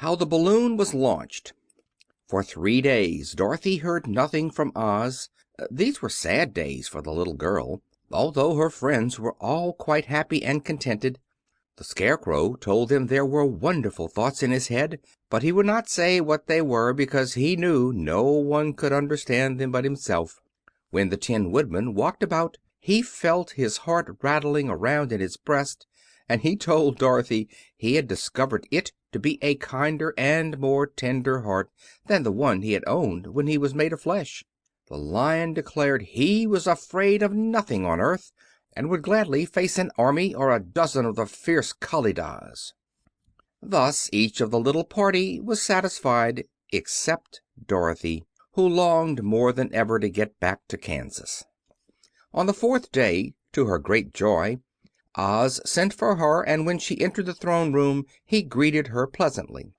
How the Balloon Was Launched. For 3 days Dorothy heard nothing from Oz. These were sad days for the little girl, although her friends were all quite happy and contented. The Scarecrow told them there were wonderful thoughts in his head, but he would not say what they were because he knew no one could understand them but himself. When the Tin Woodman walked about he felt his heart rattling around in his breast, and he told Dorothy he had discovered it to be a kinder and more tender heart than the one he had owned when he was made of flesh. The Lion declared he was afraid of nothing on earth, and would gladly face an army or a dozen of the fierce Kalidahs. Thus each of the little party was satisfied except Dorothy, who longed more than ever to get back to Kansas. On the fourth day, to her great joy, Oz sent for her, and when she entered the throne room he greeted her pleasantly.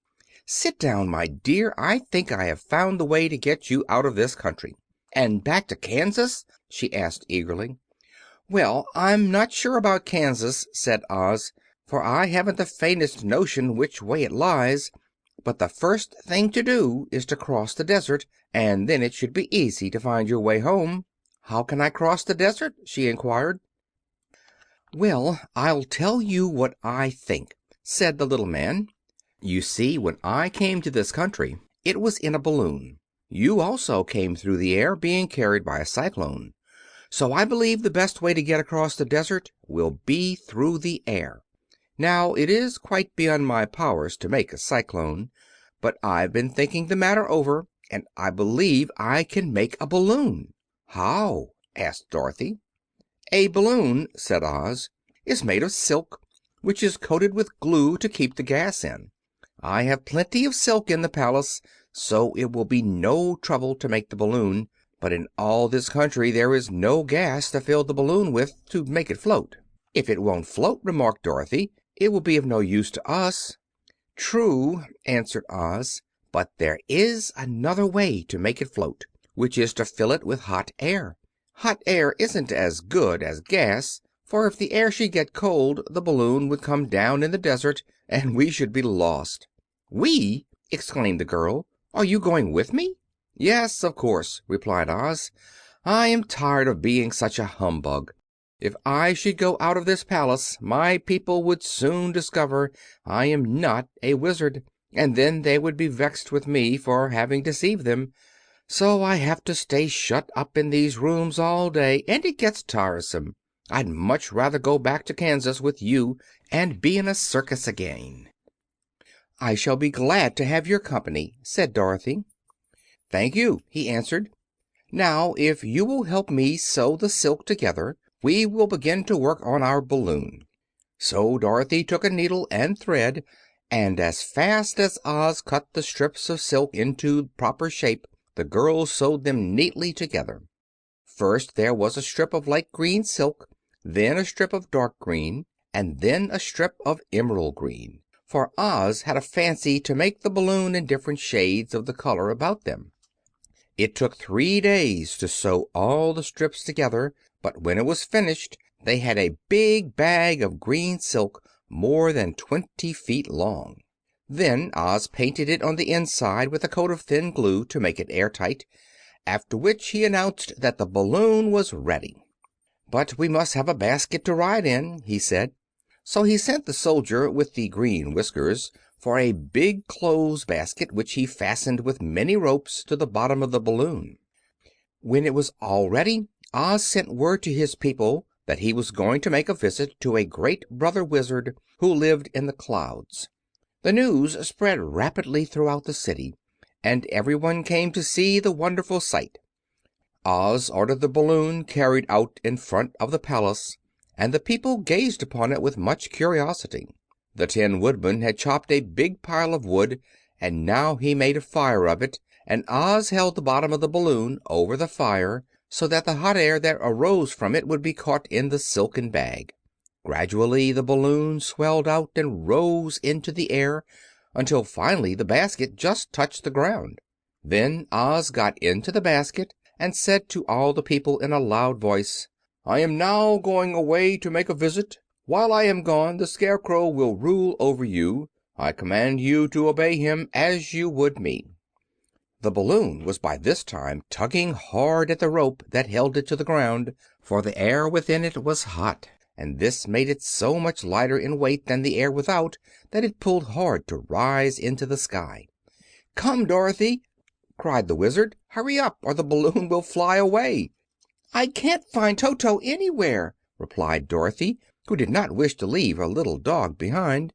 "Sit down, my dear. I think I have found the way to get you out of this country." "And back to Kansas?" she asked eagerly. "Well, I'm not sure about Kansas," said Oz, "for I haven't the faintest notion which way it lies. But the first thing to do is to cross the desert, and then it should be easy to find your way home." "How can I cross the desert?" she inquired. "Well, I'll tell you what I think," said the little man. "You see, when I came to this country it was in a balloon. You also came through the air, being carried by a cyclone. So I believe the best way to get across the desert will be through the air. Now, it is quite beyond my powers to make a cyclone, but I've been thinking the matter over, and I believe I can make a balloon." "How?" asked Dorothy. "A balloon," said Oz, "is made of silk, which is coated with glue to keep the gas in. I have plenty of silk in the palace, so it will be no trouble to make the balloon. But in all this country there is no gas to fill the balloon with to make it float." "If it won't float," remarked Dorothy, "it will be of no use to us." "True," answered Oz, "but there is another way to make it float, which is to fill it with hot air. Hot air isn't as good as gas, for if the air should get cold the balloon would come down in the desert, and we should be lost." "We!" exclaimed the girl. "Are you going with me?" "Yes, of course," replied Oz. "I am tired of being such a humbug. If I should go out of this palace my people would soon discover I am not a wizard, and then they would be vexed with me for having deceived them. So I have to stay shut up in these rooms all day, and it gets tiresome. I'd much rather go back to Kansas with you and be in a circus again." "I shall be glad to have your company," said Dorothy. "Thank you," he answered. "Now, if you will help me sew the silk together, we will begin to work on our balloon." So Dorothy took a needle and thread, and as fast as Oz cut the strips of silk into proper shape the girls sewed them neatly together. First there was a strip of light green silk, then a strip of dark green, and then a strip of emerald green, for Oz had a fancy to make the balloon in different shades of the color about them. It took 3 days to sew all the strips together, but when it was finished they had a big bag of green silk more than 20 feet long. Then Oz painted it on the inside with a coat of thin glue to make it airtight, after which he announced that the balloon was ready. "But we must have a basket to ride in," he said. So he sent the soldier with the green whiskers for a big clothes basket, which he fastened with many ropes to the bottom of the balloon. When it was all ready, Oz sent word to his people that he was going to make a visit to a great brother Wizard who lived in the clouds. The news spread rapidly throughout the city, and everyone came to see the wonderful sight. Oz ordered the balloon carried out in front of the palace, and the people gazed upon it with much curiosity. The Tin Woodman had chopped a big pile of wood, and now he made a fire of it, and Oz held the bottom of the balloon over the fire so that the hot air that arose from it would be caught in the silken bag. Gradually the balloon swelled out and rose into the air, until finally the basket just touched the ground. Then Oz got into the basket and said to all the people in a loud voice: "I am now going away to make a visit. While I am gone the Scarecrow will rule over you. I command you to obey him as you would me." The balloon was by this time tugging hard at the rope that held it to the ground, for the air within it was hot, and this made it so much lighter in weight than the air without that it pulled hard to rise into the sky. "Come, Dorothy!" cried the Wizard. "Hurry up, or the balloon will fly away." "I can't find Toto anywhere," replied Dorothy, who did not wish to leave her little dog behind.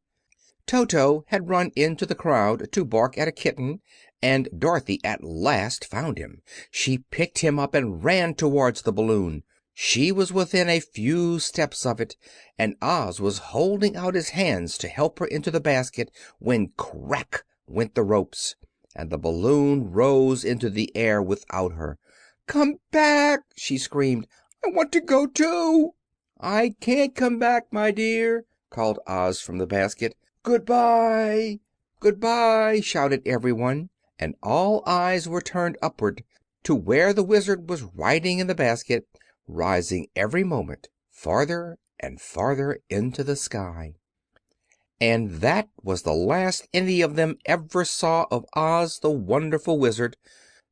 Toto had run into the crowd to bark at a kitten, and Dorothy at last found him. She picked him up and ran towards the balloon. She was within a few steps of it, and Oz was holding out his hands to help her into the basket, when crack went the ropes, and the balloon rose into the air without her. "Come back!" she screamed. "I want to go too." "I can't come back, my dear," called Oz from the basket. "Goodbye!" "Goodbye!" shouted everyone, and all eyes were turned upward to where the Wizard was riding in the basket, rising every moment farther and farther into the sky. And that was the last any of them ever saw of Oz the Wonderful Wizard,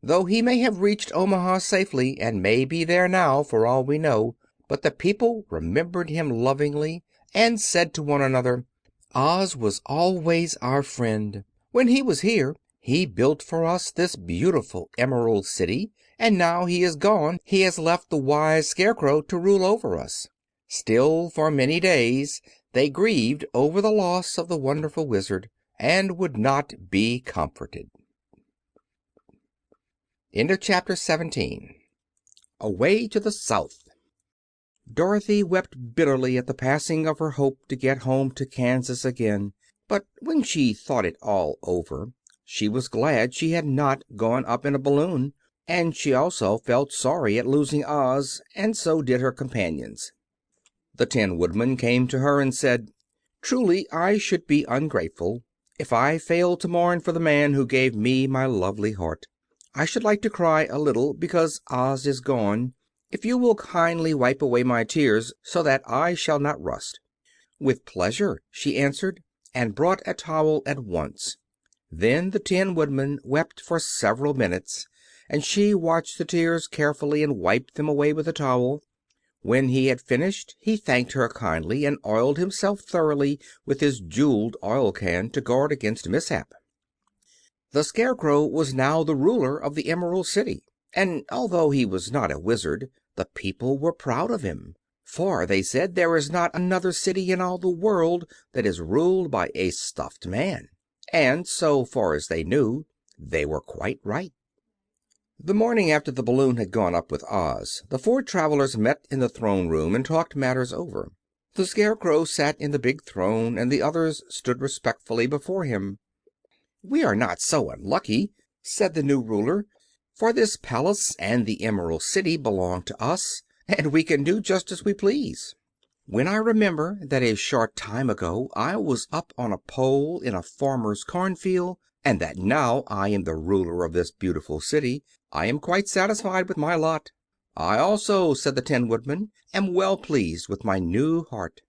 though he may have reached Omaha safely, and may be there now, for all we know. But the people remembered him lovingly, and said to one another, "Oz was always our friend. When he was here he built for us this beautiful Emerald City, and now he is gone he has left the wise Scarecrow to rule over us." Still, for many days they grieved over the loss of the wonderful Wizard, and would not be comforted. End of chapter 17. Away to the South. Dorothy wept bitterly at the passing of her hope to get home to Kansas again, but when she thought it all over she was glad she had not gone up in a balloon, and she also felt sorry at losing Oz, and so did her companions. The Tin Woodman came to her and said, "Truly I should be ungrateful if I failed to mourn for the man who gave me my lovely heart. I should like to cry a little because Oz is gone, if you will kindly wipe away my tears so that I shall not rust." "With pleasure," she answered, and brought a towel at once. Then the Tin Woodman wept for several minutes, and she watched the tears carefully and wiped them away with the towel. When he had finished he thanked her kindly, and oiled himself thoroughly with his jeweled oil can to guard against mishap. The Scarecrow was now the ruler of the Emerald City, and although he was not a wizard, the people were proud of him. For, they said, there is not another city in all the world that is ruled by a stuffed man. And, so far as they knew, they were quite right. The morning after the balloon had gone up with Oz, the four travelers met in the throne room and talked matters over. The Scarecrow sat in the big throne, and the others stood respectfully before him. "We are not so unlucky," said the new ruler, "for this palace and the Emerald City belong to us, and we can do just as we please. When I remember that a short time ago I was up on a pole in a farmer's cornfield, and that now I am the ruler of this beautiful city, I am quite satisfied with my lot." "I also," said the Tin Woodman, "am well pleased with my new heart.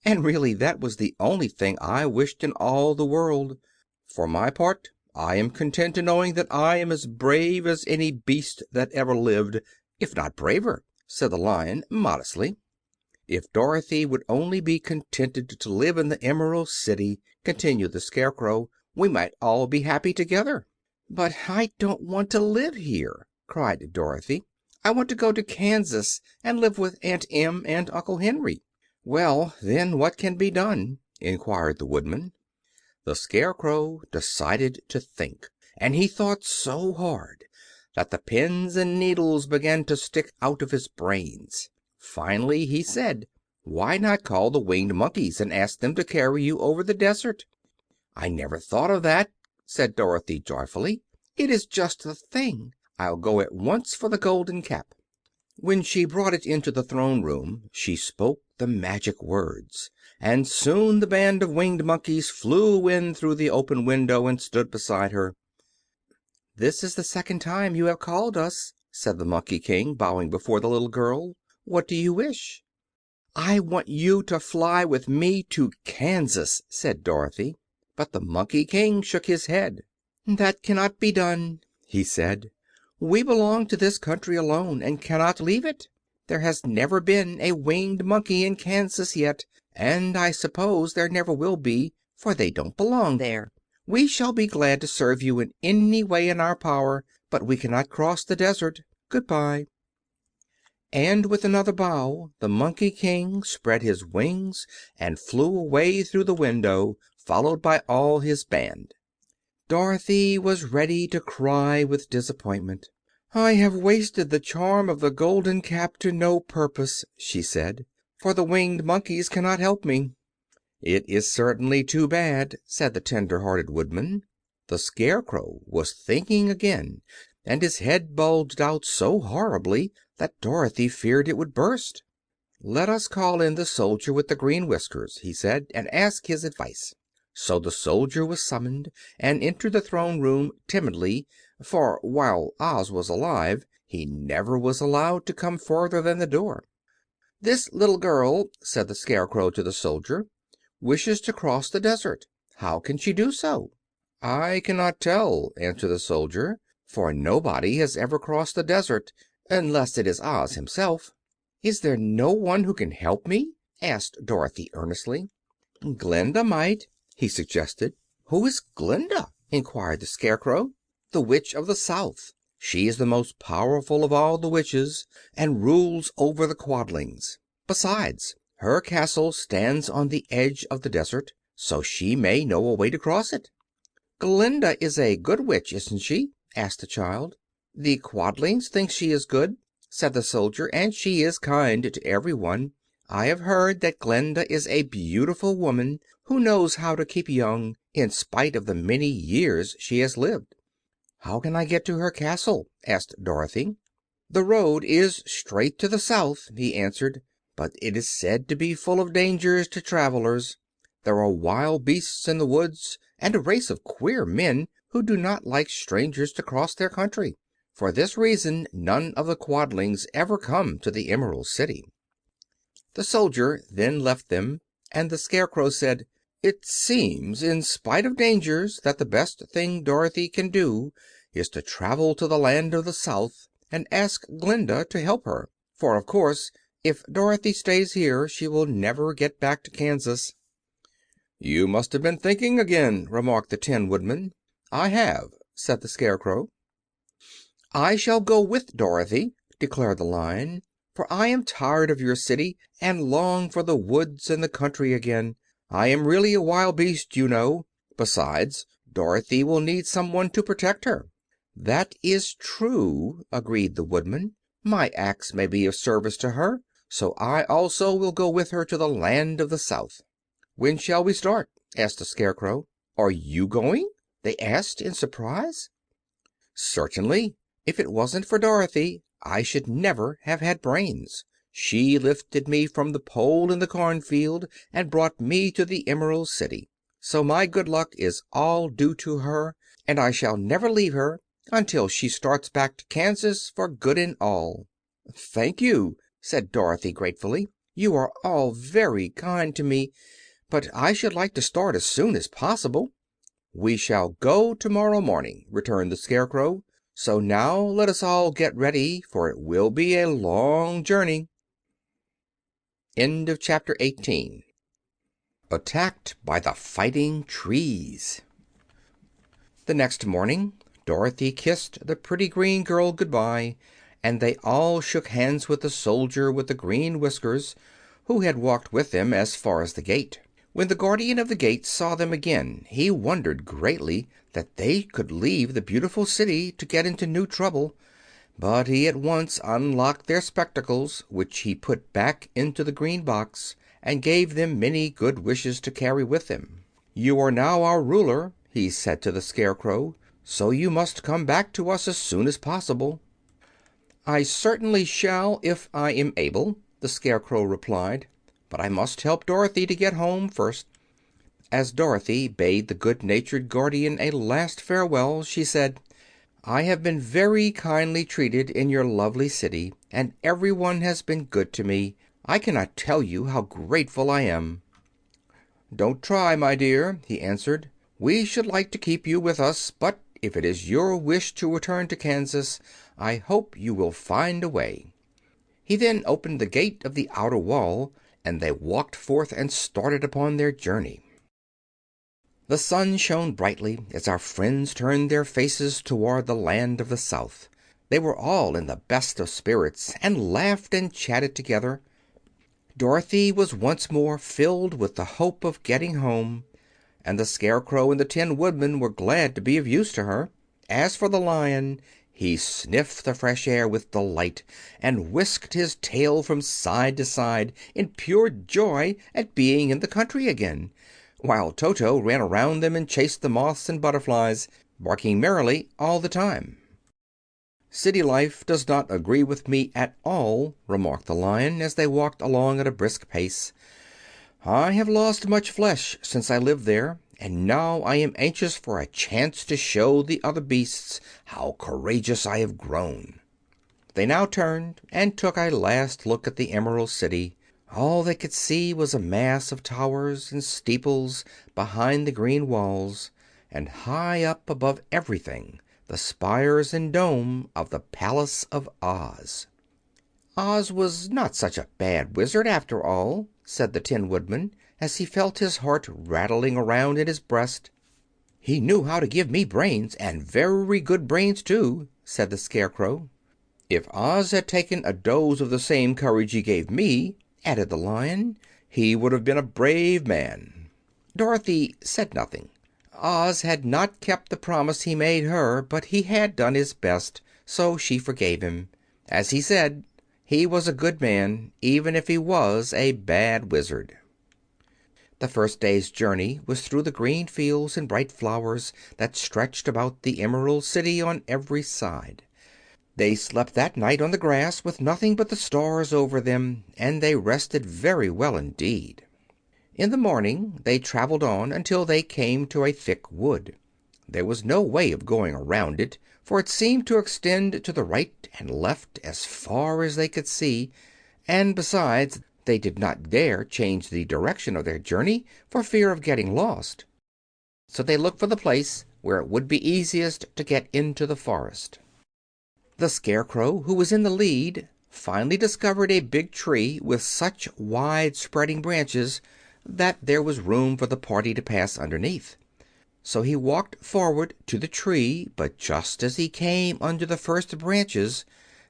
And really that was the only thing I wished in all the world. For my part, I am content in knowing that I am as brave as any beast that ever lived, if not braver," said the Lion modestly. "If Dorothy would only be contented to live in the Emerald City," continued the Scarecrow, "we might all be happy together." "But I don't want to live here," cried Dorothy. "I want to go to Kansas and live with Aunt Em and Uncle Henry." "Well, then, what can be done?" inquired the Woodman. The Scarecrow decided to think, and he thought so hard that the pins and needles began to stick out of his brains. Finally he said, "Why not call the Winged Monkeys and ask them to carry you over the desert?" "I never thought of that," said Dorothy joyfully. "It is just the thing. I'll go at once for the Golden Cap." When she brought it into the throne room she spoke the magic words, and soon the band of Winged Monkeys flew in through the open window and stood beside her. "This is the second time you have called us," said the Monkey King, bowing before the little girl. "What do you wish?" "I want you to fly with me to Kansas," said Dorothy. But the Monkey King shook his head. "That cannot be done," he said. "We belong to this country alone, and cannot leave it. There has never been a Winged Monkey in Kansas yet, and I suppose there never will be, for they don't belong there. We shall be glad to serve you in any way in our power, but we cannot cross the desert. Good bye." And with another bow the Monkey King spread his wings and flew away through the window, followed by all his band. Dorothy was ready to cry with disappointment. "I have wasted the charm of the Golden Cap to no purpose," she said, "for the Winged Monkeys cannot help me." "It is certainly too bad," said the tender-hearted Woodman. The Scarecrow was thinking again, and his head bulged out so horribly that Dorothy feared it would burst. "Let us call in the soldier with the green whiskers," he said, "and ask his advice." So the soldier was summoned, and entered the throne room timidly, for while Oz was alive he never was allowed to come farther than the door. "This little girl," said the Scarecrow to the soldier, "wishes to cross the desert. How can she do so?" "I cannot tell," answered the soldier, "for nobody has ever crossed the desert, unless it is Oz himself." "Is there no one who can help me?" asked Dorothy earnestly. "Glinda might," he suggested. "Who is Glinda?" inquired the Scarecrow. "The Witch of the South. She is the most powerful of all the witches, and rules over the Quadlings. Besides, her castle stands on the edge of the desert, so she may know a way to cross it." "Glinda is a good witch, isn't she?" asked the child. "The Quadlings think she is good," said the soldier, "and she is kind to everyone. I have heard that Glinda is a beautiful woman who knows how to keep young, in spite of the many years she has lived." "How can I get to her castle?" asked Dorothy. "The road is straight to the south," he answered, "but it is said to be full of dangers to travelers. There are wild beasts in the woods, and a race of queer men who do not like strangers to cross their country. For this reason none of the Quadlings ever come to the Emerald City." The soldier then left them, and the Scarecrow said, "It seems, in spite of dangers, that the best thing Dorothy can do is to travel to the land of the South and ask Glinda to help her. For, of course, if Dorothy stays here she will never get back to Kansas." "You must have been thinking again," remarked the Tin Woodman. "I have," said the Scarecrow. "I shall go with Dorothy," declared the Lion, "for I am tired of your city and long for the woods and the country again. I am really a wild beast, you know. Besides, Dorothy will need someone to protect her." "That is true," agreed the Woodman. "My axe may be of service to her, so I also will go with her to the land of the South." "When shall we start?" asked the Scarecrow. "Are you going?" they asked in surprise. "Certainly. If it wasn't for Dorothy I should never have had brains. She lifted me from the pole in the cornfield and brought me to the Emerald City. So my good luck is all due to her, and I shall never leave her until she starts back to Kansas for good and all." "Thank you," said Dorothy gratefully. "You are all very kind to me, but I should like to start as soon as possible." "We shall go tomorrow morning," returned the Scarecrow. "So now let us all get ready, for it will be a long journey." Chapter 18. Attacked by the Fighting Trees. The next morning Dorothy kissed the pretty green girl good-bye, and they all shook hands with the soldier with the green whiskers, who had walked with them as far as the gate. When the Guardian of the Gate saw them again he wondered greatly that they could leave the beautiful city to get into new trouble, but he at once unlocked their spectacles, which he put back into the green box, and gave them many good wishes to carry with them. "You are now our ruler," he said to the Scarecrow, "so you must come back to us as soon as possible." "I certainly shall, if I am able," the Scarecrow replied. "But I must help Dorothy to get home first." As Dorothy bade the good-natured Guardian a last farewell, she said, "I have been very kindly treated in your lovely city, and everyone has been good to me. I cannot tell you how grateful I am." "Don't try, my dear," he answered. We should like to keep you with us, but if it is your wish to return to Kansas, I hope you will find a way." He then opened the gate of the outer wall, and they walked forth and started upon their journey. The sun shone brightly as our friends turned their faces toward the land of the South. They were all in the best of spirits, and laughed and chatted together. Dorothy was once more filled with the hope of getting home, and the Scarecrow and the Tin Woodman were glad to be of use to her. As for the Lion, he sniffed the fresh air with delight, and whisked his tail from side to side in pure joy at being in the country again, while Toto ran around them and chased the moths and butterflies, barking merrily all the time. "City life does not agree with me at all," remarked the Lion, as they walked along at a brisk pace. "I have lost much flesh since I lived there, and now I am anxious for a chance to show the other beasts how courageous I have grown." They now turned and took a last look at the Emerald City. All they could see was a mass of towers and steeples behind the green walls, and high up above everything the spires and dome of the Palace of Oz. "Oz was not such a bad wizard, after all," said the Tin Woodman, as he felt his heart rattling around in his breast. "He knew how to give me brains, and very good brains, too," said the Scarecrow. "If Oz had taken a dose of the same courage he gave me," added the Lion, "he would have been a brave man." Dorothy said nothing. Oz had not kept the promise he made her, but he had done his best, so she forgave him. As he said, he was a good man, even if he was a bad wizard. The first day's journey was through the green fields and bright flowers that stretched about the Emerald City on every side. They slept that night on the grass, with nothing but the stars over them, and they rested very well indeed. In the morning they traveled on until they came to a thick wood. There was no way of going around it, for it seemed to extend to the right and left as far as they could see, and besides, they did not dare change the direction of their journey for fear of getting lost. So they looked for the place where it would be easiest to get into the forest. The Scarecrow, who was in the lead, finally discovered a big tree with such wide-spreading branches that there was room for the party to pass underneath. So he walked forward to the tree, but just as he came under the first branches,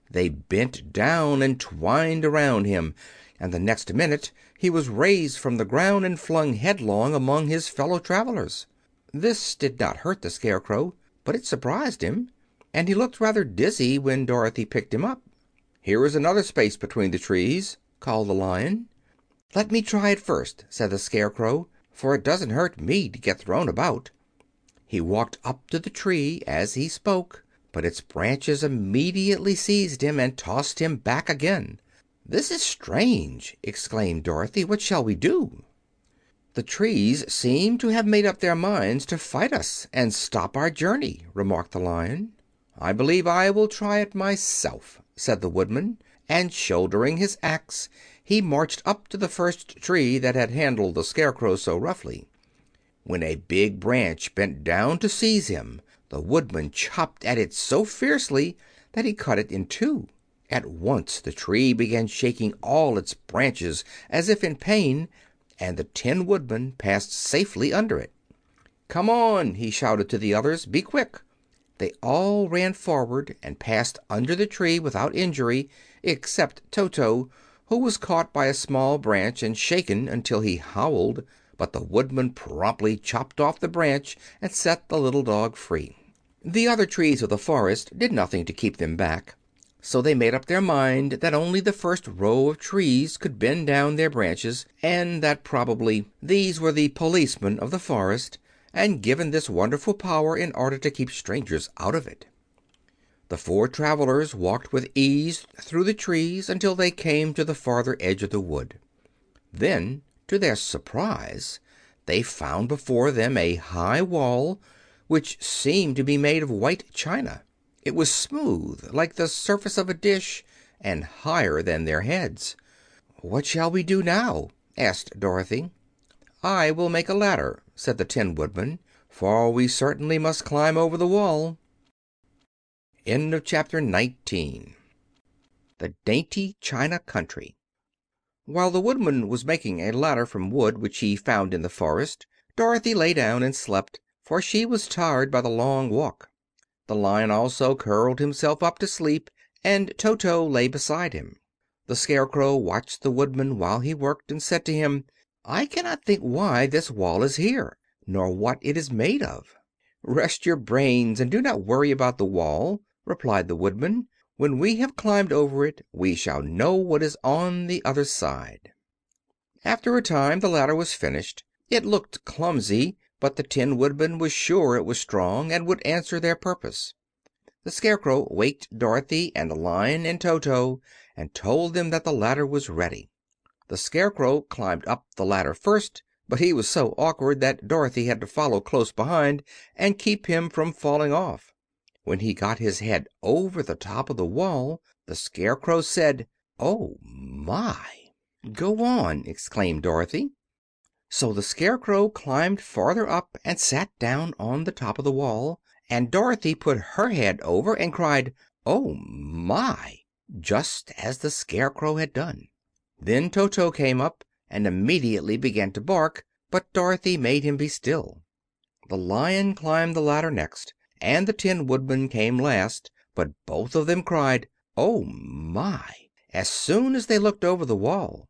they bent down and twined around him, and the next minute he was raised from the ground and flung headlong among his fellow travelers. This did not hurt the Scarecrow, but it surprised him, and he looked rather dizzy when Dorothy picked him up. "Here is another space between the trees," called the Lion. "Let me try it first," said the Scarecrow, "for it doesn't hurt me to get thrown about." He walked up to the tree as he spoke, but its branches immediately seized him and tossed him back again. "This is strange!" exclaimed Dorothy. "What shall we do?" "The trees seem to have made up their minds to fight us and stop our journey," remarked the Lion. "I believe I will try it myself," said the Woodman, and shouldering his axe he marched up to the first tree that had handled the Scarecrow so roughly. When a big branch bent down to seize him, the Woodman chopped at it so fiercely that he cut it in two. At once the tree began shaking all its branches as if in pain, and the Tin Woodman passed safely under it. "Come on!" he shouted to the others. "Be quick!" They all ran forward and passed under the tree without injury, except Toto, who was caught by a small branch and shaken until he howled. But the Woodman promptly chopped off the branch and set the little dog free. The other trees of the forest did nothing to keep them back, so they made up their mind that only the first row of trees could bend down their branches, and that probably these were the policemen of the forest, and given this wonderful power in order to keep strangers out of it. The four travelers walked with ease through the trees until they came to the farther edge of the wood. Then, to their surprise, they found before them a high wall which seemed to be made of white china. It was smooth, like the surface of a dish, and higher than their heads. "What shall we do now?" asked Dorothy. "I will make a ladder," said the Tin Woodman, for we certainly must climb over the wall. End of chapter 19. The Dainty China Country. While the Woodman was making a ladder from wood which he found in the forest, Dorothy lay down and slept, for she was tired by the long walk. The Lion also curled himself up to sleep, and Toto lay beside him. The Scarecrow watched the Woodman while he worked, and said to him, "I cannot think why this wall is here, nor what it is made of." "Rest your brains and do not worry about the wall," replied the Woodman. "When we have climbed over it we shall know what is on the other side." After a time the ladder was finished. It looked clumsy, but the Tin Woodman was sure it was strong and would answer their purpose. The Scarecrow waked Dorothy and the Lion and Toto, and told them that the ladder was ready. The Scarecrow climbed up the ladder first, but he was so awkward that Dorothy had to follow close behind and keep him from falling off. When he got his head over the top of the wall, the Scarecrow said, "Oh, my!" "Go on!" exclaimed Dorothy. So the Scarecrow climbed farther up and sat down on the top of the wall, and Dorothy put her head over and cried, "Oh, my!" just as the Scarecrow had done. Then Toto came up and immediately began to bark, but Dorothy made him be still. The Lion climbed the ladder next, and the Tin Woodman came last, but both of them cried, "Oh, my!" as soon as they looked over the wall.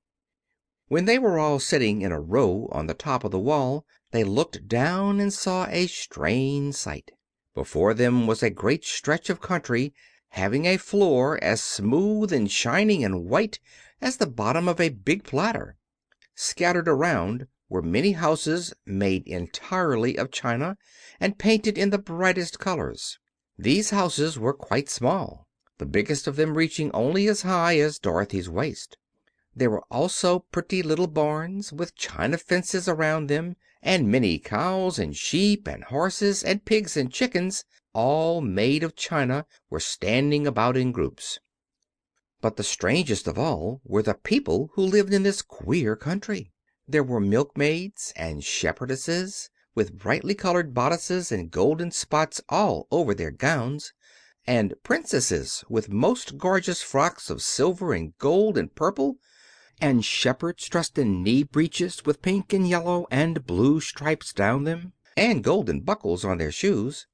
When they were all sitting in a row on the top of the wall, they looked down and saw a strange sight. Before them was a great stretch of country, having a floor as smooth and shining and white as the bottom of a big platter. Scattered around were many houses made entirely of china and painted in the brightest colors. These houses were quite small, the biggest of them reaching only as high as Dorothy's waist. There were also pretty little barns, with china fences around them, and many cows and sheep and horses and pigs and chickens, all made of china, were standing about in groups. But the strangest of all were the people who lived in this queer country. There were milkmaids and shepherdesses, with brightly colored bodices and golden spots all over their gowns, and princesses with most gorgeous frocks of silver and gold and purple, and shepherds dressed in knee breeches with pink and yellow and blue stripes down them, and golden buckles on their shoes,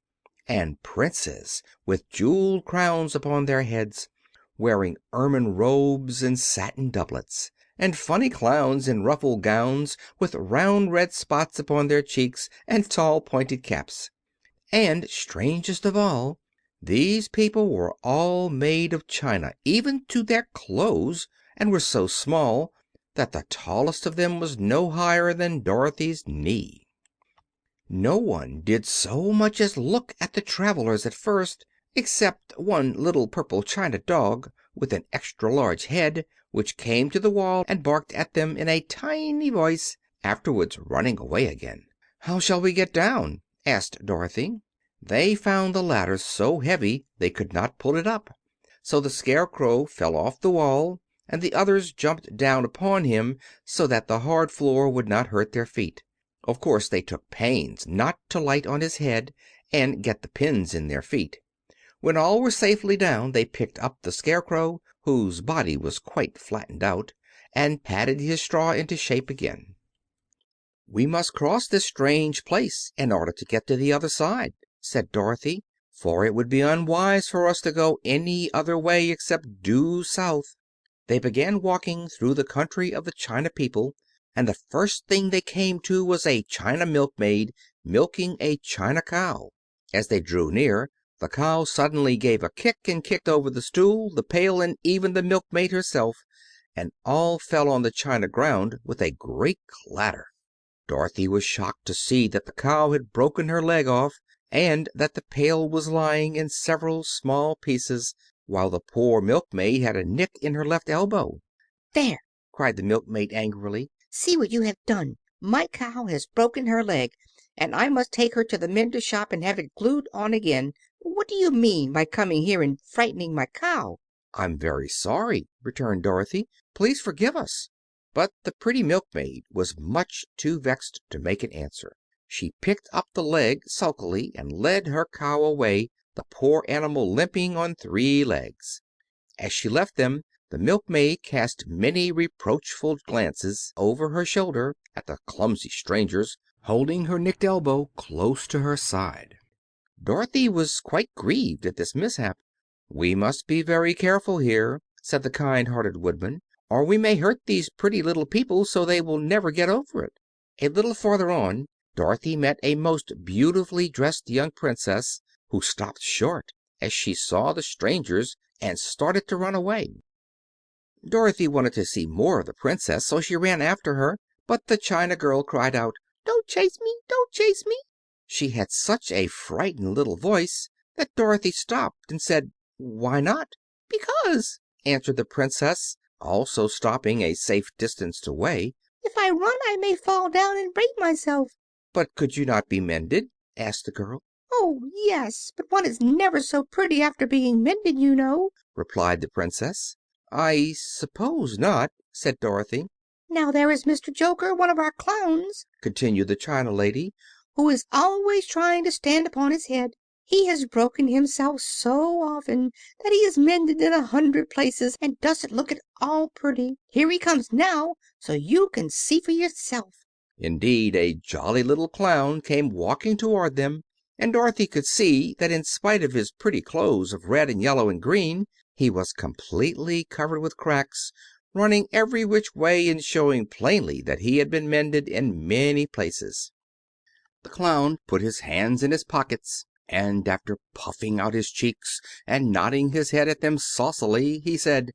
and princes with jeweled crowns upon their heads, wearing ermine robes and satin doublets, and funny clowns in ruffled gowns with round red spots upon their cheeks and tall pointed caps. And, strangest of all, these people were all made of china, even to their clothes, and were so small that the tallest of them was no higher than Dorothy's knee. No one did so much as look at the travelers at first, except one little purple china dog with an extra large head, which came to the wall and barked at them in a tiny voice, afterwards running away again. "How shall we get down?" asked Dorothy. They found the ladder so heavy they could not pull it up. So the Scarecrow fell off the wall, and the others jumped down upon him so that the hard floor would not hurt their feet. Of course they took pains not to light on his head and get the pins in their feet. When all were safely down they picked up the Scarecrow, whose body was quite flattened out, and patted his straw into shape again. "We must cross this strange place in order to get to the other side," said Dorothy, "for it would be unwise for us to go any other way except due south." They began walking through the country of the china people, and the first thing they came to was a china milkmaid milking a china cow. As they drew near, the cow suddenly gave a kick and kicked over the stool, the pail, and even the milkmaid herself, and all fell on the china ground with a great clatter. Dorothy was shocked to see that the cow had broken her leg off, and that the pail was lying in several small pieces, while the poor milkmaid had a nick in her left elbow. "There!" cried the milkmaid angrily. "See what you have done. My cow has broken her leg, and I must take her to the mender shop and have it glued on again. What do you mean by coming here and frightening my cow?" "I'm very sorry," returned Dorothy. "Please forgive us." But the pretty milkmaid was much too vexed to make an answer. She picked up the leg sulkily and led her cow away, the poor animal limping on three legs. As she left them, the milkmaid cast many reproachful glances over her shoulder at the clumsy strangers, holding her nicked elbow close to her side. Dorothy was quite grieved at this mishap. "We must be very careful here," said the kind-hearted Woodman, "or we may hurt these pretty little people so they will never get over it." A little farther on Dorothy met a most beautifully dressed young Princess, who stopped short as she saw the strangers and started to run away. Dorothy wanted to see more of the Princess, so she ran after her, but the china girl cried out, "Don't chase me! Don't chase me!" She had such a frightened little voice that Dorothy stopped and said, "Why not?" "Because," answered the Princess, also stopping a safe distance away, "if I run I may fall down and break myself." "But could you not be mended?" asked the girl. "Oh, yes, but one is never so pretty after being mended, you know," replied the Princess. "I suppose not," said Dorothy. "Now there is Mr. Joker, one of our clowns," continued the china lady, "who is always trying to stand upon his head. He has broken himself so often that he is mended in 100 places and doesn't look at all pretty. Here he comes now, so you can see for yourself." Indeed, a jolly little clown came walking toward them, and Dorothy could see that in spite of his pretty clothes of red and yellow and green, he was completely covered with cracks, running every which way and showing plainly that he had been mended in many places. The clown put his hands in his pockets, and after puffing out his cheeks and nodding his head at them saucily, he said,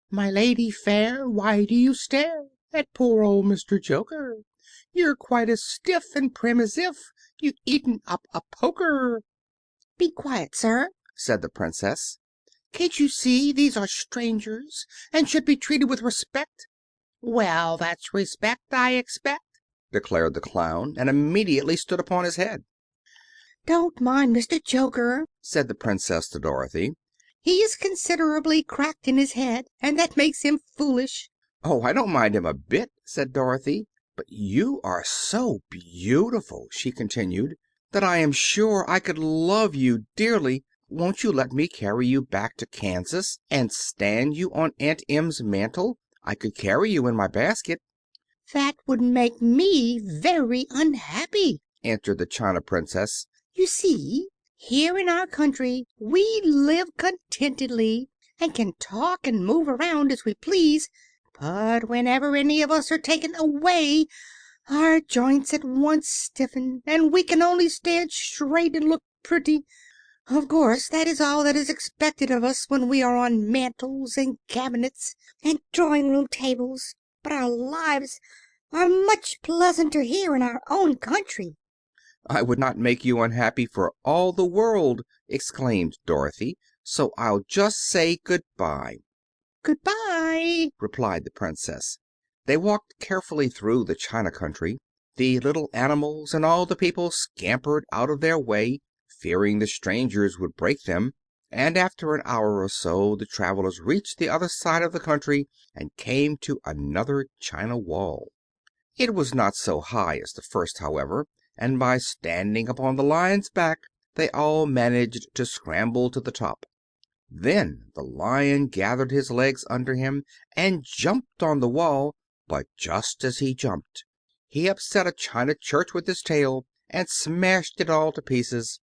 "My lady fair, why do you stare at poor old Mr. Joker? You're quite as stiff and prim as if you'd eaten up a poker." "Be quiet, sir," said the Princess. "Can't you see these are strangers and should be treated with respect?" "Well, that's respect, I expect," declared the clown, and immediately stood upon his head. "Don't mind Mr. Joker," said the Princess to Dorothy. "He is considerably cracked in his head, and that makes him foolish." "Oh, I don't mind him a bit," said Dorothy. "But you are so beautiful," she continued, "that I am sure I could love you dearly. Won't you let me carry you back to Kansas and stand you on Aunt Em's mantel? I could carry you in my basket." "That would make me very unhappy," answered the China Princess. "You see, here in our country we live contentedly and can talk and move around as we please, but whenever any of us are taken away our joints at once stiffen and we can only stand straight and look pretty. Of course, that is all that is expected of us when we are on mantels and cabinets and drawing room tables, but our lives are much pleasanter here in our own country." "I would not make you unhappy for all the world!" exclaimed Dorothy. "So I'll just say good bye." "Goodbye," replied the Princess. They walked carefully through the China country. The little animals and all the people scampered out of their way, fearing the strangers would break them, and after an hour or so the travelers reached the other side of the country and came to another China wall. It was not so high as the first, however, and by standing upon the Lion's back they all managed to scramble to the top. Then the Lion gathered his legs under him and jumped on the wall, but just as he jumped he upset a china church with his tail and smashed it all to pieces.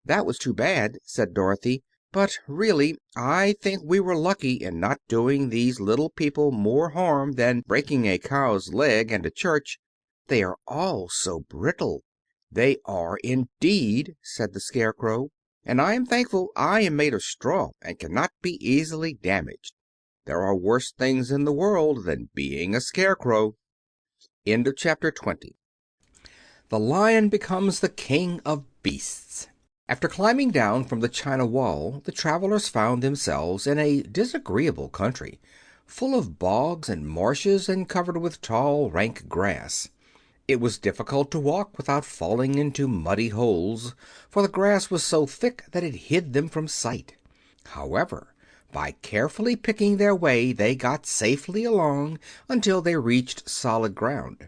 "That was too bad," said Dorothy, "but really I think we were lucky in not doing these little people more harm than breaking a cow's leg and a church. They are all so brittle." "They are, indeed," said the Scarecrow, "and I am thankful I am made of straw and cannot be easily damaged. There are worse things in the world than being a scarecrow." Chapter 20. The Lion becomes the King of Beasts. After climbing down from the China Wall, the travelers found themselves in a disagreeable country, full of bogs and marshes and covered with tall, rank grass. It was difficult to walk without falling into muddy holes, for the grass was so thick that it hid them from sight. However, by carefully picking their way they got safely along until they reached solid ground.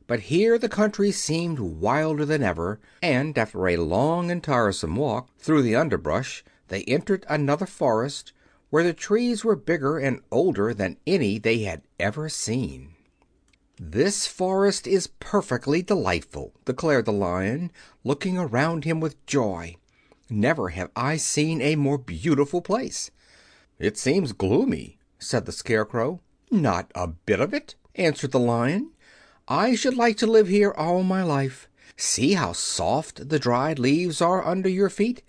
But here the country seemed wilder than ever, and after a long and tiresome walk through the underbrush they entered another forest, where the trees were bigger and older than any they had ever seen. "This forest is perfectly delightful," declared the Lion, looking around him with joy. "Never have I seen a more beautiful place." "It seems gloomy," said the Scarecrow. "Not a bit of it," answered the Lion. "I should like to live here all my life. See how soft the dried leaves are under your feet,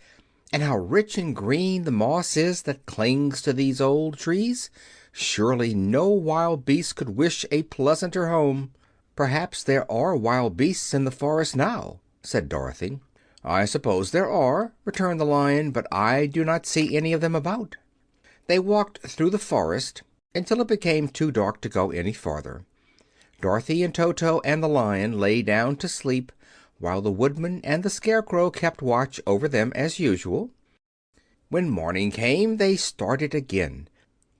and how rich and green the moss is that clings to these old trees. Surely no wild beast could wish a pleasanter home." "Perhaps there are wild beasts in the forest now," said Dorothy. "I suppose there are," returned the Lion, "but I do not see any of them about." They walked through the forest until it became too dark to go any farther. Dorothy and Toto and the Lion lay down to sleep, while the Woodman and the Scarecrow kept watch over them as usual. When morning came they started again.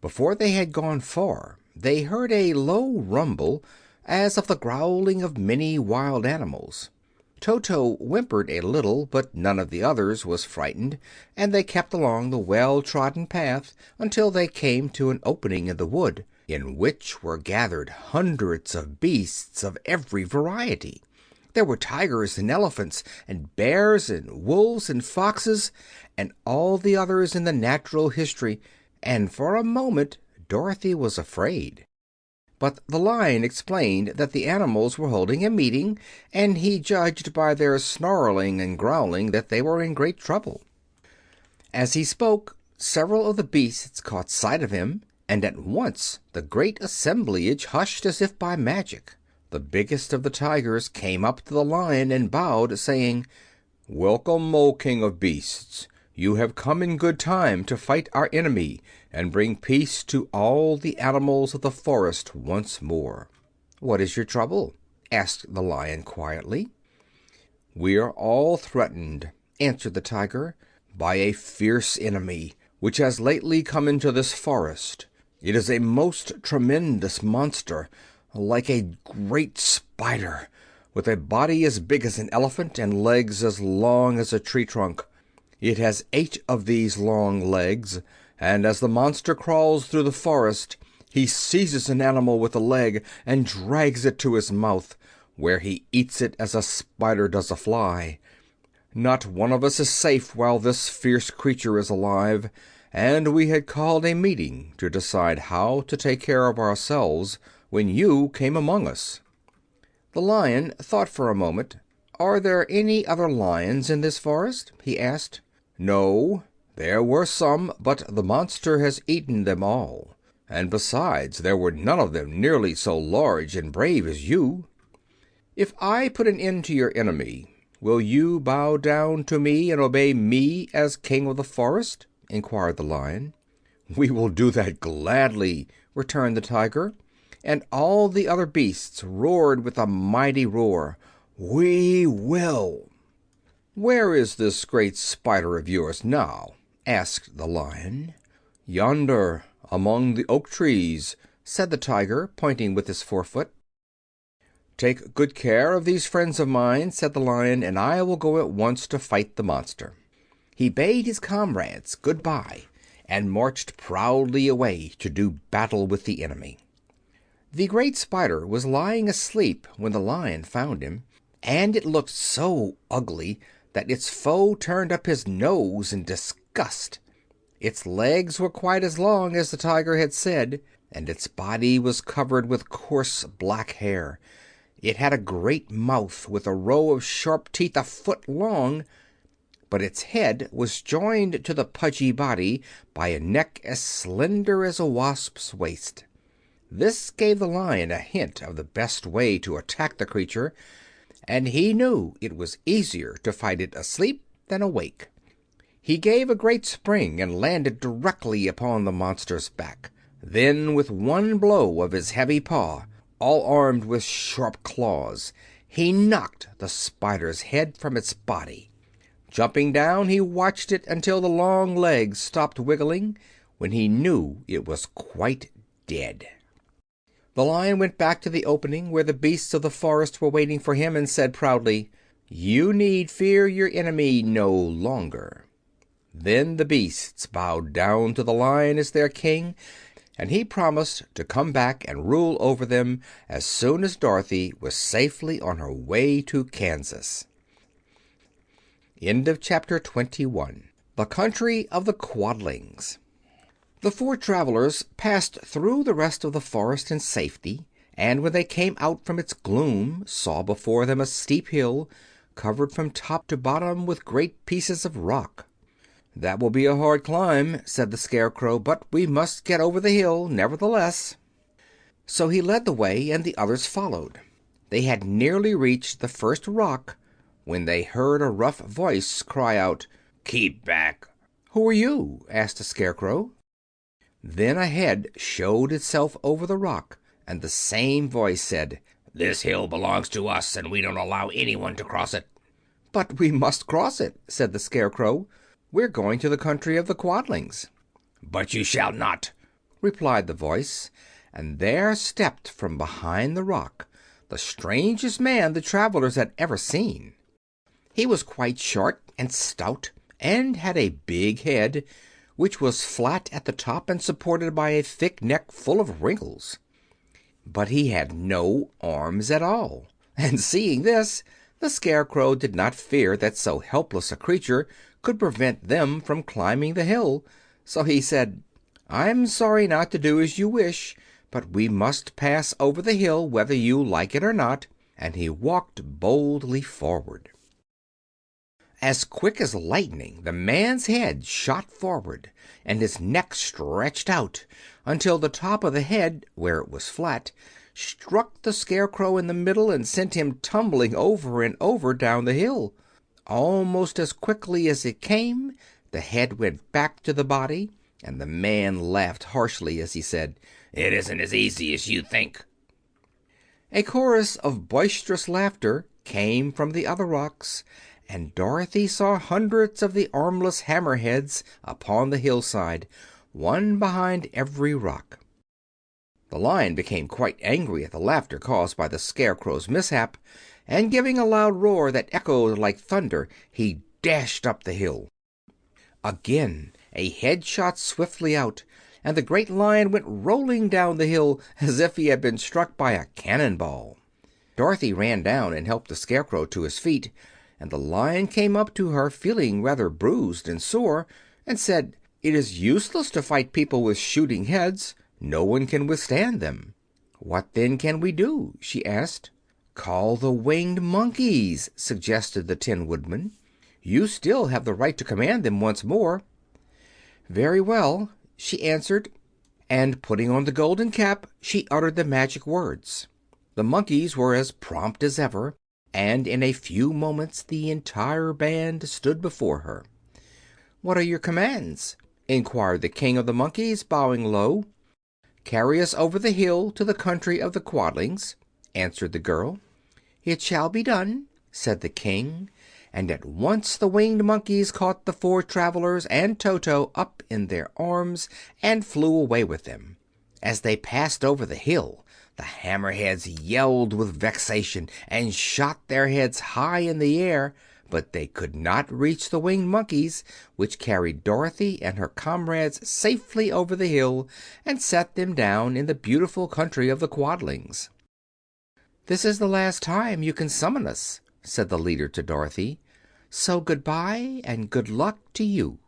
Before they had gone far they heard a low rumble, as of the growling of many wild animals. Toto whimpered a little, but none of the others was frightened, and they kept along the well-trodden path until they came to an opening in the wood, in which were gathered hundreds of beasts of every variety. There were tigers and elephants and bears and wolves and foxes and all the others in the natural history, and for a moment Dorothy was afraid. But the Lion explained that the animals were holding a meeting, and he judged by their snarling and growling that they were in great trouble. As he spoke, several of the beasts caught sight of him, and at once the great assemblage hushed as if by magic. The biggest of the tigers came up to the Lion and bowed, saying, "Welcome, O King of Beasts. You have come in good time to fight our enemy and bring peace to all the animals of the forest once more." "What is your trouble?" asked the Lion quietly. "We are all threatened," answered the tiger, "by a fierce enemy which has lately come into this forest. It is a most tremendous monster, like a great spider, with a body as big as an elephant and legs as long as a tree trunk. It has 8 of these long legs, and as the monster crawls through the forest he seizes an animal with a leg and drags it to his mouth, where he eats it as a spider does a fly. Not one of us is safe while this fierce creature is alive, and we had called a meeting to decide how to take care of ourselves when you came among us." The Lion thought for a moment. "Are there any other lions in this forest?" he asked. "No. There were some, but the monster has eaten them all. And besides, there were none of them nearly so large and brave as you." "If I put an end to your enemy, will you bow down to me and obey me as King of the Forest?" inquired the Lion. "We will do that gladly," returned the tiger, and all the other beasts roared with a mighty roar. "We will!" "Where is this great spider of yours now?" asked the Lion. "Yonder, among the oak trees," said the tiger, pointing with his forefoot. "Take good care of these friends of mine," said the Lion, "and I will go at once to fight the monster." He bade his comrades good-bye and marched proudly away to do battle with the enemy. The great spider was lying asleep when the Lion found him, and it looked so ugly that its foe turned up his nose in disgust. Its legs were quite as long as the tiger had said, and its body was covered with coarse black hair. It had a great mouth with a row of sharp teeth a foot long, but its head was joined to the pudgy body by a neck as slender as a wasp's waist. This gave the Lion a hint of the best way to attack the creature, and he knew it was easier to fight it asleep than awake. He gave a great spring and landed directly upon the monster's back. Then, with one blow of his heavy paw, all armed with sharp claws, he knocked the spider's head from its body. Jumping down, he watched it until the long legs stopped wiggling, when he knew it was quite dead. The Lion went back to the opening where the beasts of the forest were waiting for him, and said proudly, "You need fear your enemy no longer." Then the beasts bowed down to the Lion as their king, and he promised to come back and rule over them as soon as Dorothy was safely on her way to Kansas. End of chapter 21. The Country of the Quadlings. The four travelers passed through the rest of the forest in safety, and when they came out from its gloom saw before them a steep hill, covered from top to bottom with great pieces of rock. "That will be a hard climb," said the Scarecrow, "but we must get over the hill, nevertheless." So he led the way, and the others followed. They had nearly reached the first rock when they heard a rough voice cry out, "Keep back!" "Who are you?" asked the Scarecrow. Then a head showed itself over the rock, and the same voice said, "This hill belongs to us, and we don't allow anyone to cross it." "But we must cross it," said the Scarecrow. "We're going to the country of the Quadlings." "But you shall not," replied the voice, and there stepped from behind the rock the strangest man the travelers had ever seen. He was quite short and stout, and had a big head, which was flat at the top and supported by a thick neck full of wrinkles. But he had no arms at all, and seeing this, the Scarecrow did not fear that so helpless a creature could prevent them from climbing the hill. So he said, "I'm sorry not to do as you wish, but we must pass over the hill whether you like it or not," and he walked boldly forward. As quick as lightning the man's head shot forward, and his neck stretched out until the top of the head, where it was flat, struck the Scarecrow in the middle and sent him tumbling over and over down the hill. Almost as quickly as it came, the head went back to the body, and the man laughed harshly as he said, "It isn't as easy as you think." A chorus of boisterous laughter came from the other rocks, and Dorothy saw hundreds of the armless hammerheads upon the hillside, one behind every rock. The Lion became quite angry at the laughter caused by the Scarecrow's mishap, and giving a loud roar that echoed like thunder, he dashed up the hill. Again a head shot swiftly out, and the great Lion went rolling down the hill as if he had been struck by a cannon-ball. Dorothy ran down and helped the Scarecrow to his feet, and the Lion came up to her, feeling rather bruised and sore, and said, "It is useless to fight people with shooting heads. No one can withstand them." "What then can we do?" she asked. "Call the Winged Monkeys," suggested the Tin Woodman. "You still have the right to command them once more." "Very well," she answered, and putting on the golden cap, she uttered the magic words. The monkeys were as prompt as ever, and in a few moments the entire band stood before her. "What are your commands?" inquired the King of the Monkeys, bowing low. "Carry us over the hill to the country of the Quadlings," answered the girl. "It shall be done," said the King, and at once the Winged Monkeys caught the four travelers and Toto up in their arms and flew away with them. As they passed over the hill, the hammerheads yelled with vexation and shot their heads high in the air, but they could not reach the Winged Monkeys, which carried Dorothy and her comrades safely over the hill and set them down in the beautiful country of the Quadlings. "This is the last time you can summon us," said the leader to Dorothy. "So goodbye, and good luck to you."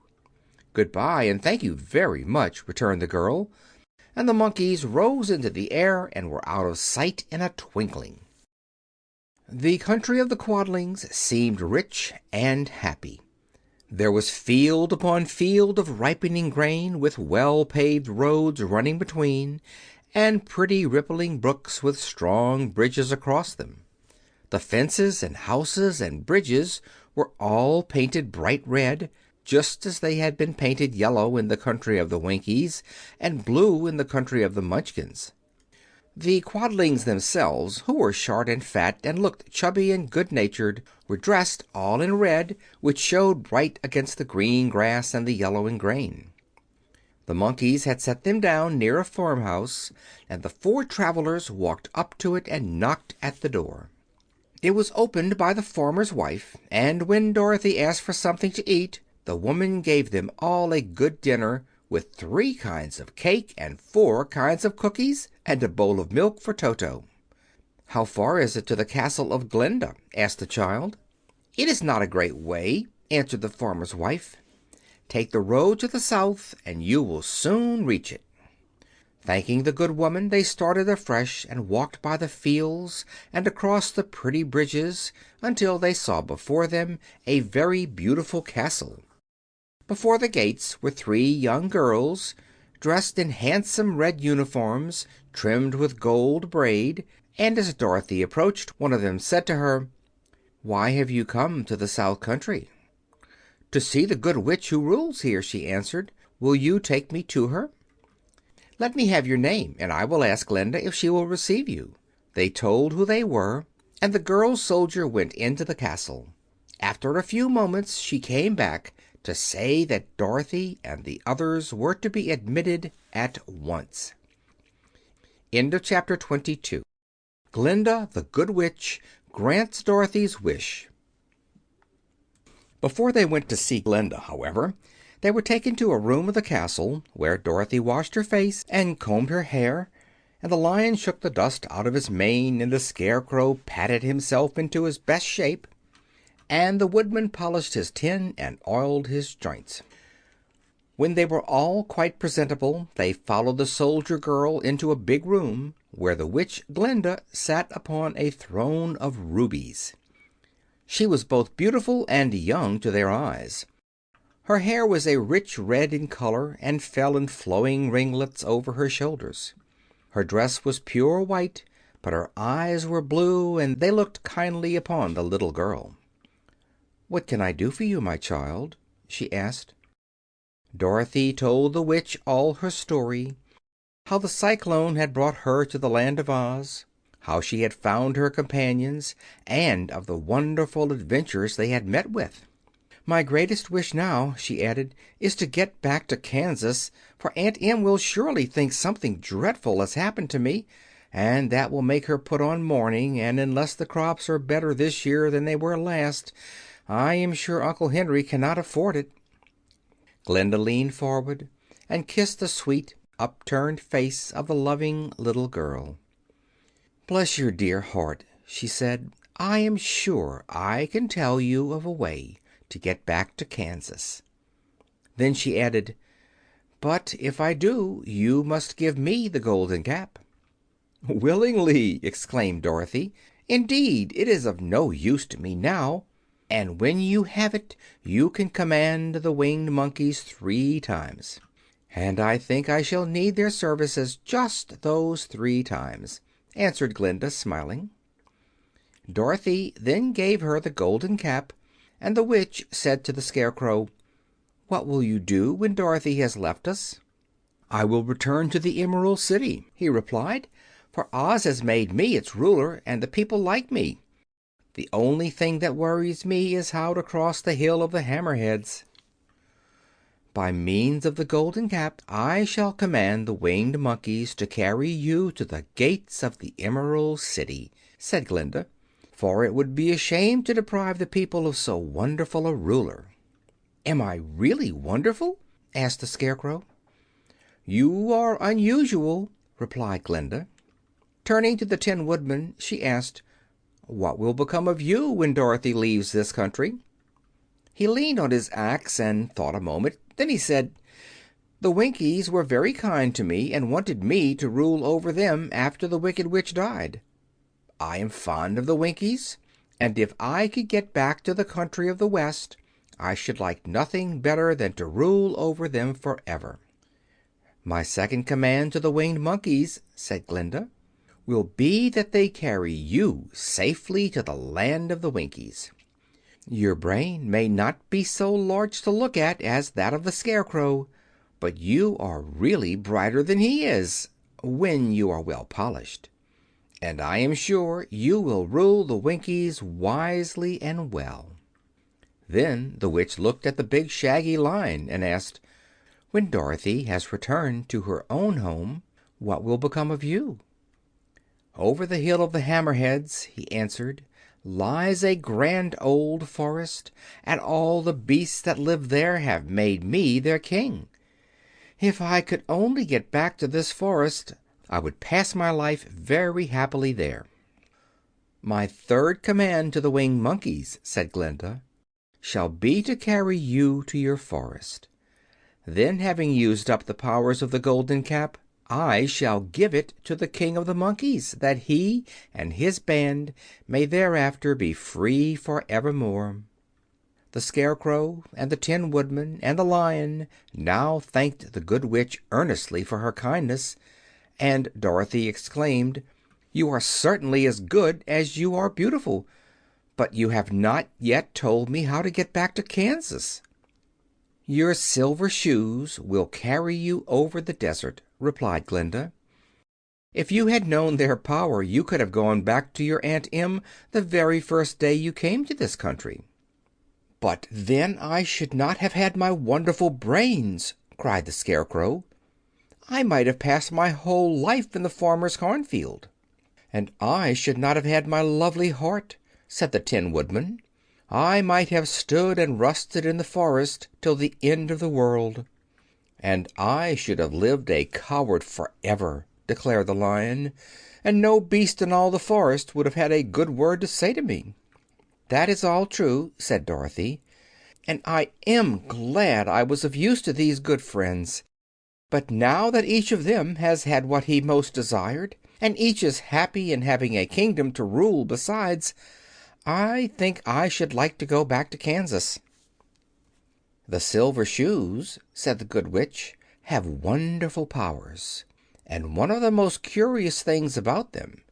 "Goodbye, and thank you very much," returned the girl, and the monkeys rose into the air and were out of sight in a twinkling. The country of the Quadlings seemed rich and happy. There was field upon field of ripening grain, with well-paved roads running between, and pretty rippling brooks with strong bridges across them. The fences and houses and bridges were all painted bright red, just as they had been painted yellow in the country of the Winkies and blue in the country of the Munchkins. The Quadlings themselves, who were short and fat and looked chubby and good-natured, were dressed all in red, which showed bright against the green grass and the yellowing grain. The monkeys had set them down near a farmhouse, and the four travelers walked up to it and knocked at the door. It was opened by the farmer's wife, and when Dorothy asked for something to eat, the woman gave them all a good dinner, with 3 kinds of cake and 4 kinds of cookies, and a bowl of milk for Toto. "How far is it to the castle of Glinda?" asked the child. "It is not a great way," answered the farmer's wife. "Take the road to the south, and you will soon reach it." Thanking the good woman, they started afresh and walked by the fields and across the pretty bridges until they saw before them a very beautiful castle. Before the gates were 3 young girls, dressed in handsome red uniforms trimmed with gold braid, and as Dorothy approached, one of them said to her, "Why have you come to the South Country?" "To see the good witch who rules here," she answered. "Will you take me to her?" "Let me have your name, and I will ask Glinda if she will receive you." They told who they were, and the girl soldier went into the castle. After a few moments she came back to say that Dorothy and the others were to be admitted at once. End of Chapter 22. Glinda the Good Witch grants Dorothy's wish. Before they went to see Glinda, however, they were taken to a room of the castle, where Dorothy washed her face and combed her hair, and the Lion shook the dust out of his mane, and the Scarecrow patted himself into his best shape, and the Woodman polished his tin and oiled his joints. When they were all quite presentable, they followed the soldier girl into a big room, where the witch Glinda sat upon a throne of rubies. She was both beautiful and young to their eyes. Her hair was a rich red in color and fell in flowing ringlets over her shoulders. Her dress was pure white, but her eyes were blue, and they looked kindly upon the little girl. "What can I do for you, my child?" she asked. Dorothy told the witch all her story: how the cyclone had brought her to the land of Oz, how she had found her companions, and of the wonderful adventures they had met with. "My greatest wish now," she added, "is to get back to Kansas, for Aunt Em will surely think something dreadful has happened to me, and that will make her put on mourning, and unless the crops are better this year than they were last, I am sure Uncle Henry cannot afford it." Glinda leaned forward and kissed the sweet, upturned face of the loving little girl. "Bless your dear heart," she said. "I am sure I can tell you of a way to get back to Kansas." Then she added, "But if I do, you must give me the golden cap." "Willingly!" exclaimed Dorothy. "Indeed, it is of no use to me now, and when you have it you can command the winged monkeys 3 times. And I think I shall need their services just those 3 times," answered Glinda, smiling. Dorothy then gave her the golden cap, and the witch said to the Scarecrow, "What will you do when Dorothy has left us?" "I will return to the Emerald City," he replied, "for Oz has made me its ruler, and the people like me. The only thing that worries me is how to cross the Hill of the Hammerheads." "By means of the golden cap I shall command the winged monkeys to carry you to the gates of the Emerald City," said Glinda, "for it would be a shame to deprive the people of so wonderful a ruler." "Am I really wonderful?" asked the Scarecrow. "You are unusual," replied Glinda. Turning to the Tin Woodman, she asked, "What will become of you when Dorothy leaves this country?" He leaned on his axe and thought a moment. Then he said, "The Winkies were very kind to me, and wanted me to rule over them after the Wicked Witch died. I am fond of the Winkies, and if I could get back to the country of the West I should like nothing better than to rule over them forever." "My second command to the winged monkeys," said Glinda, "will be that they carry you safely to the land of the Winkies. Your brain may not be so large to look at as that of the Scarecrow, but you are really brighter than he is, when you are well polished. And I am sure you will rule the Winkies wisely and well." Then the witch looked at the big shaggy Lion and asked, When Dorothy has returned to her own home, what will become of you?" "Over the hill of the Hammerheads," he answered, "lies a grand old forest, and all the beasts that live there have made me their king. If I could only get back to this forest, I would pass my life very happily there." "My third command to the Winged Monkeys," said Glinda, "shall be to carry you to your forest. Then, having used up the powers of the Golden Cap, I shall give it to the King of the Monkeys, that he and his band may thereafter be free for evermore." The Scarecrow and the Tin Woodman and the Lion now thanked the Good Witch earnestly for her kindness, and Dorothy exclaimed, "You are certainly as good as you are beautiful, but you have not yet told me how to get back to Kansas." "Your silver shoes will carry you over the desert," replied Glinda. "If you had known their power you could have gone back to your Aunt Em the very first day you came to this country." "But then I should not have had my wonderful brains!" cried the Scarecrow. "I might have passed my whole life in the farmer's cornfield." "And I should not have had my lovely heart," said the Tin Woodman. "I might have stood and rusted in the forest till the end of the world." "And I should have lived a coward forever," declared the Lion, "and no beast in all the forest would have had a good word to say to me." "That is all true," said Dorothy, "and I am glad I was of use to these good friends. But now that each of them has had what he most desired, and each is happy in having a kingdom to rule besides, I think I should like to go back to Kansas." "The Silver Shoes," said the Good Witch, "have wonderful powers, and one of the most curious things about them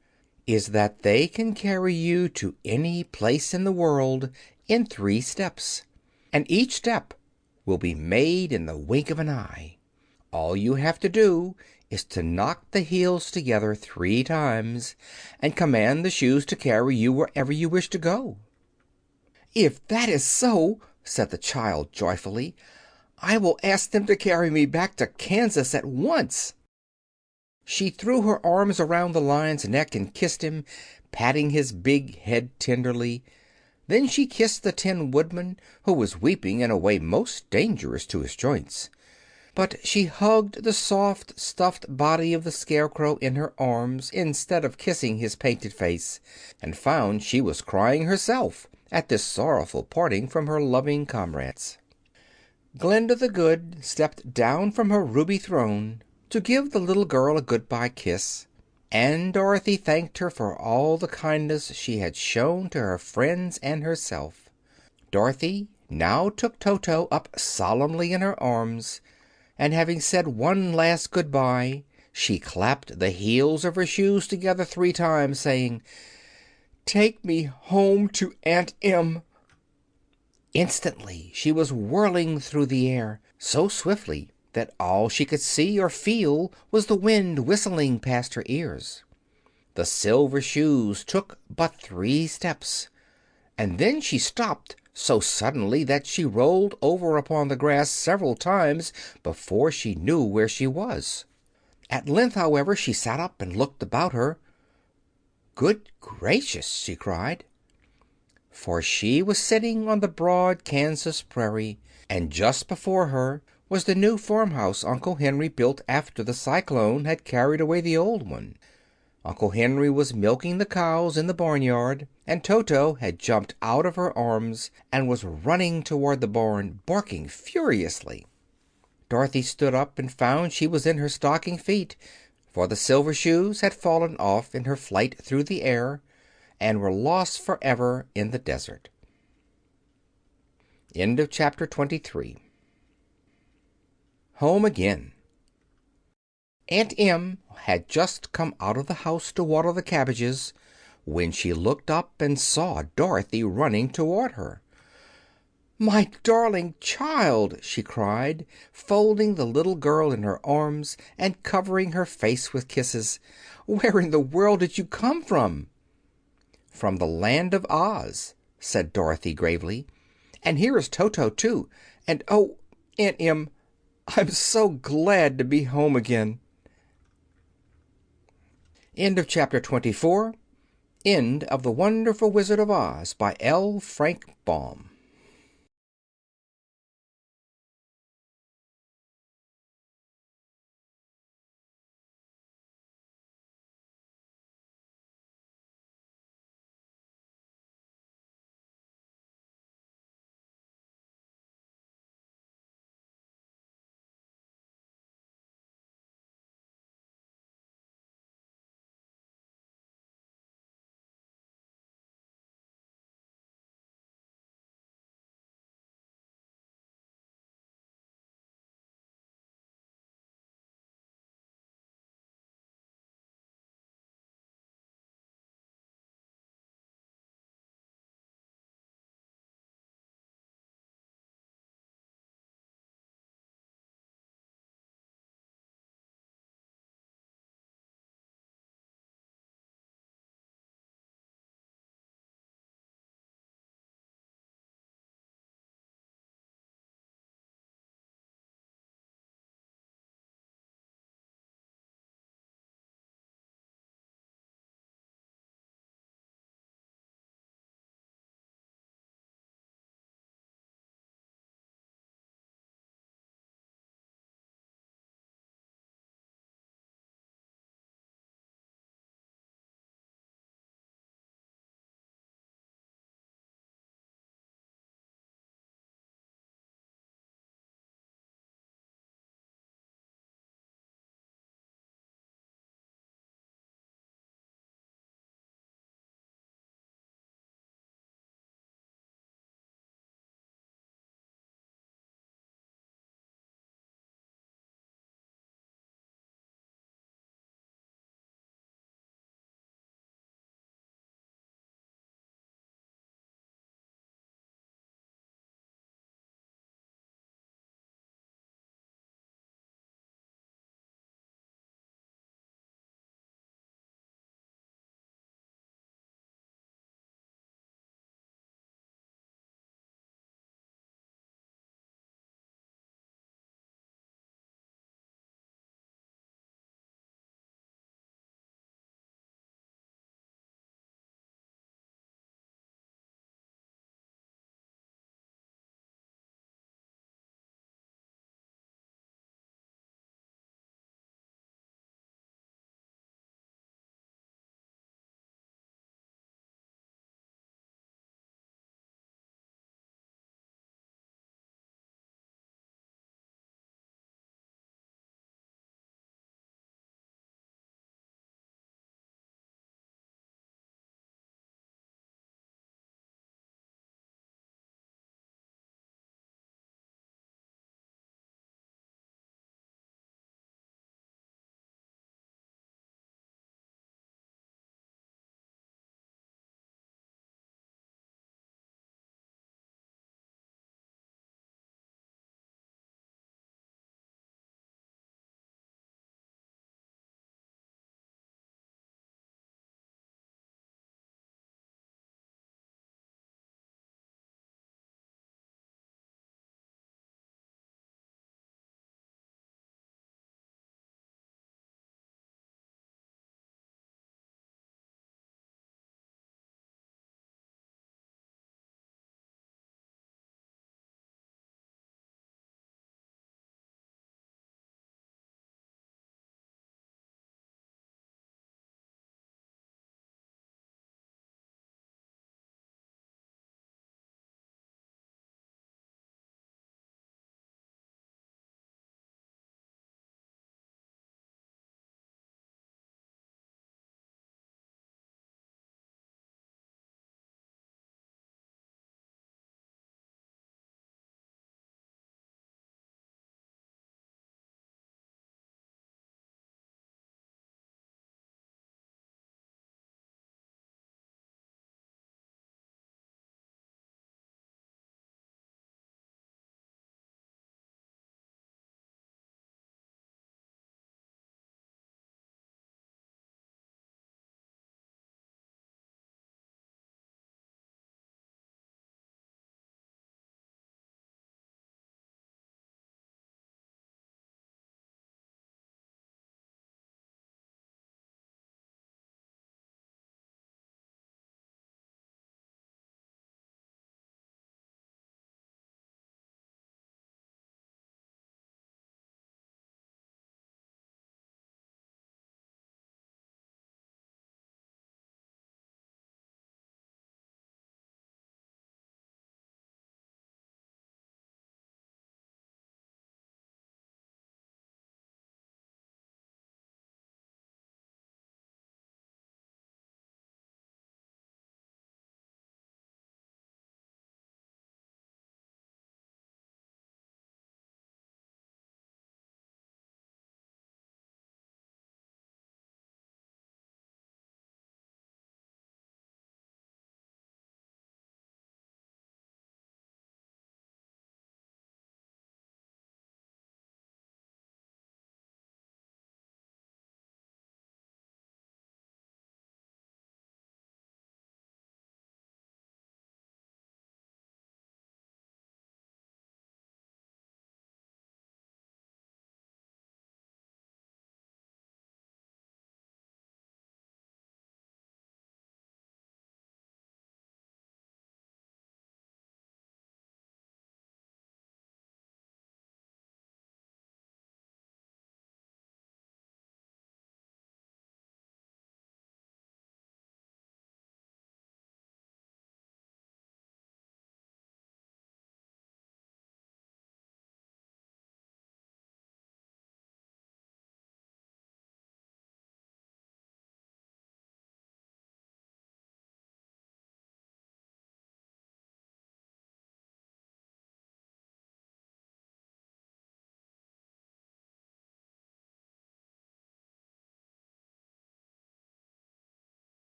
is that they can carry you to any place in the world in 3 steps, and each step will be made in the wink of an eye. All you have to do is to knock the heels together 3 times and command the shoes to carry you wherever you wish to go." "If that is so," said the child joyfully, "I will ask them to carry me back to Kansas at once." She threw her arms around the Lion's neck and kissed him, patting his big head tenderly. Then she kissed the Tin Woodman, who was weeping in a way most dangerous to his joints. But she hugged the soft, stuffed body of the Scarecrow in her arms instead of kissing his painted face, and found she was crying herself at this sorrowful parting from her loving comrades. Glinda the Good stepped down from her ruby throne to give the little girl a good-bye kiss, and Dorothy thanked her for all the kindness she had shown to her friends and herself. Dorothy now took Toto up solemnly in her arms, and having said one last good-bye, she clapped the heels of her shoes together 3 times, saying, "Take me home to Aunt Em." Instantly she was whirling through the air, so swiftly that all she could see or feel was the wind whistling past her ears. The Silver Shoes took but 3 steps, and then she stopped so suddenly that she rolled over upon the grass several times before she knew where she was. At length, however, she sat up and looked about her. "Good gracious!" she cried. For she was sitting on the broad Kansas prairie, and just before her was the new farmhouse Uncle Henry built after the cyclone had carried away the old one. Uncle Henry was milking the cows in the barnyard, and Toto had jumped out of her arms and was running toward the barn, barking furiously. Dorothy stood up and found she was in her stocking feet, for the Silver Shoes had fallen off in her flight through the air and were lost forever in the desert. End of Chapter 23. Home again. Aunt Em had just come out of the house to water the cabbages when she looked up and saw Dorothy running toward her. "My darling child!" she cried, folding the little girl in her arms and covering her face with kisses. "Where in the world did you come from?" "From the Land of Oz," said Dorothy gravely. "And here is Toto, too. And oh, Aunt Em, I'm so glad to be home again." End of Chapter 24. End of The Wonderful Wizard of Oz by L. Frank Baum.